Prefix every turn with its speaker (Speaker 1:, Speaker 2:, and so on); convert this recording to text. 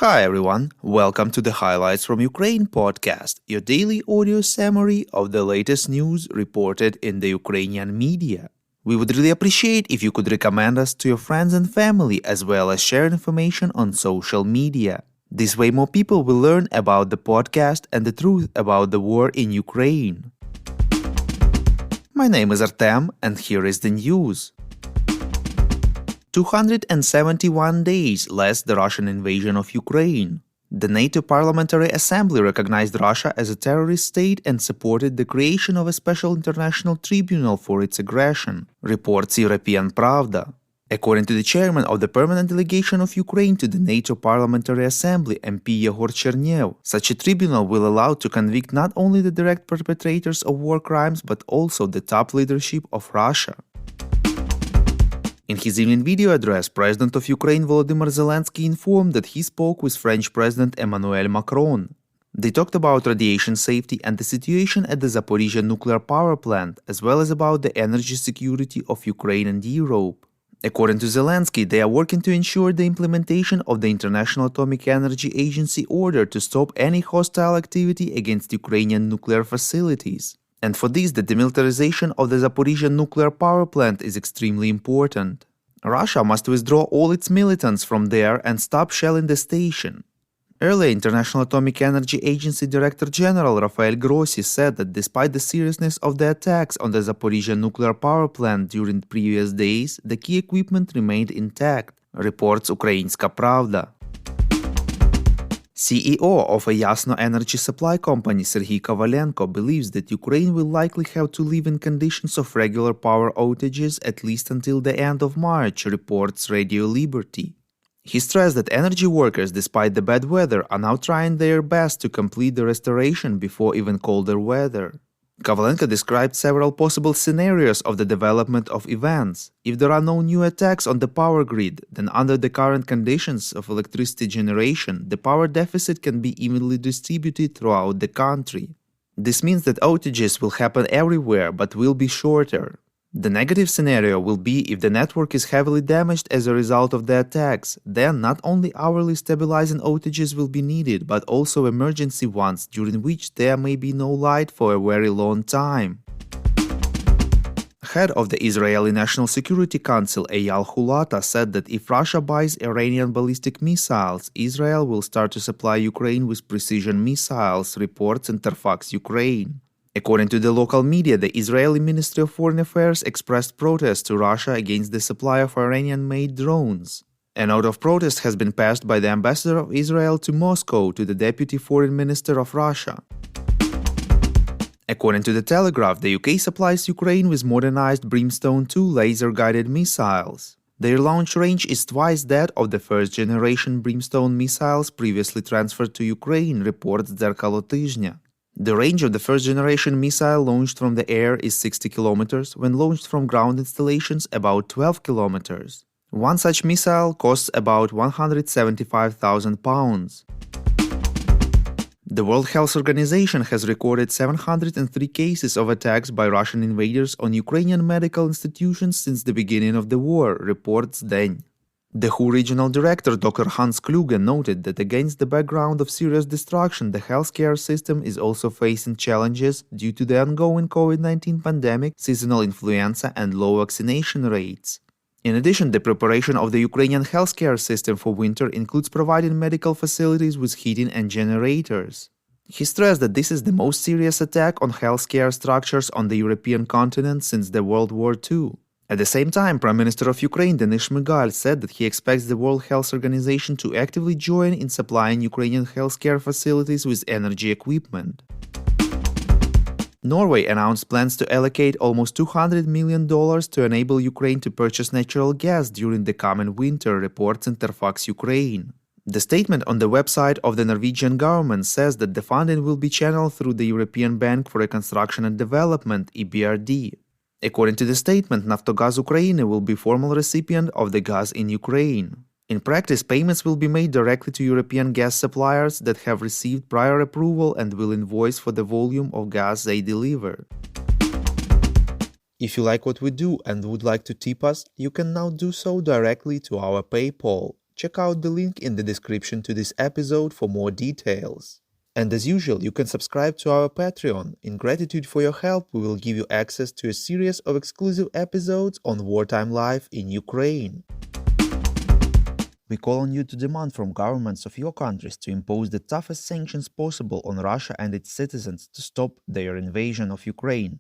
Speaker 1: Hi everyone, welcome to the Highlights from Ukraine podcast, your daily audio summary of the latest news reported in the Ukrainian media. We would really appreciate if you could recommend us to your friends and family as well as share information on social media. This way more people will learn about the podcast and the truth about the war in Ukraine. My name is Artem and here is the news. 271 days less the Russian invasion of Ukraine. The NATO Parliamentary Assembly recognized Russia as a terrorist state and supported the creation of a special international tribunal for its aggression, reports European Pravda. According to the chairman of the permanent delegation of Ukraine to the NATO Parliamentary Assembly, MP Yegor Chernev, such a tribunal will allow to convict not only the direct perpetrators of war crimes but also the top leadership of Russia. In his evening video address, President of Ukraine Volodymyr Zelensky informed that he spoke with French President Emmanuel Macron. They talked about radiation safety and the situation at the Zaporizhzhia nuclear power plant, as well as about the energy security of Ukraine and Europe. According to Zelensky, they are working to ensure the implementation of the International Atomic Energy Agency order to stop any hostile activity against Ukrainian nuclear facilities. And for this, the demilitarization of the Zaporizhzhia nuclear power plant is extremely important. Russia must withdraw all its militants from there and stop shelling the station. Earlier, International Atomic Energy Agency Director General Rafael Grossi said that despite the seriousness of the attacks on the Zaporizhzhia nuclear power plant during previous days, the key equipment remained intact, reports Ukrainska Pravda. CEO of a Yasno energy supply company Serhiy Kovalenko believes that Ukraine will likely have to live in conditions of regular power outages at least until the end of March, reports Radio Liberty. He stressed that energy workers, despite the bad weather, are now trying their best to complete the restoration before even colder weather. Kovalenko described several possible scenarios of the development of events. If there are no new attacks on the power grid, then under the current conditions of electricity generation, the power deficit can be evenly distributed throughout the country. This means that outages will happen everywhere but will be shorter. The negative scenario will be if the network is heavily damaged as a result of the attacks. Then not only hourly stabilizing outages will be needed, but also emergency ones during which there may be no light for a very long time. Head of the Israeli National Security Council Eyal Hulata said that if Russia buys Iranian ballistic missiles, Israel will start to supply Ukraine with precision missiles, reports Interfax Ukraine. According to the local media, the Israeli Ministry of Foreign Affairs expressed protest to Russia against the supply of Iranian-made drones. A note of protest has been passed by the ambassador of Israel to Moscow to the deputy foreign minister of Russia. According to the Telegraph, the UK supplies Ukraine with modernized Brimstone 2 laser-guided missiles. Their launch range is twice that of the first-generation Brimstone missiles previously transferred to Ukraine, reports Dzerkalo Tizhnya. The range of the first-generation missile launched from the air is 60 kilometers, when launched from ground installations about 12 kilometers. One such missile costs about £175,000. The World Health Organization has recorded 703 cases of attacks by Russian invaders on Ukrainian medical institutions since the beginning of the war, reports DEN. The WHO regional director Dr. Hans Kluge noted that against the background of serious destruction, the healthcare system is also facing challenges due to the ongoing COVID-19 pandemic, seasonal influenza, and low vaccination rates. In addition, the preparation of the Ukrainian healthcare system for winter includes providing medical facilities with heating and generators. He stressed that this is the most serious attack on healthcare structures on the European continent since the World War II. At the same time, Prime Minister of Ukraine Denis Shmyhal said that he expects the World Health Organization to actively join in supplying Ukrainian healthcare facilities with energy equipment. Norway announced plans to allocate almost $200 million to enable Ukraine to purchase natural gas during the coming winter, reports Interfax Ukraine. The statement on the website of the Norwegian government says that the funding will be channeled through the European Bank for Reconstruction and Development, EBRD. According to the statement, Naftogaz Ukraine will be formal recipient of the gas in Ukraine. In practice, payments will be made directly to European gas suppliers that have received prior approval and will invoice for the volume of gas they deliver. If you like what we do and would like to tip us, you can now do so directly to our PayPal. check out the link in the description to this episode for more details. And as usual, you can subscribe to our Patreon. In gratitude for your help, we will give you access to a series of exclusive episodes on wartime life in Ukraine. We call on you to demand from governments of your countries to impose the toughest sanctions possible on Russia and its citizens to stop their invasion of Ukraine.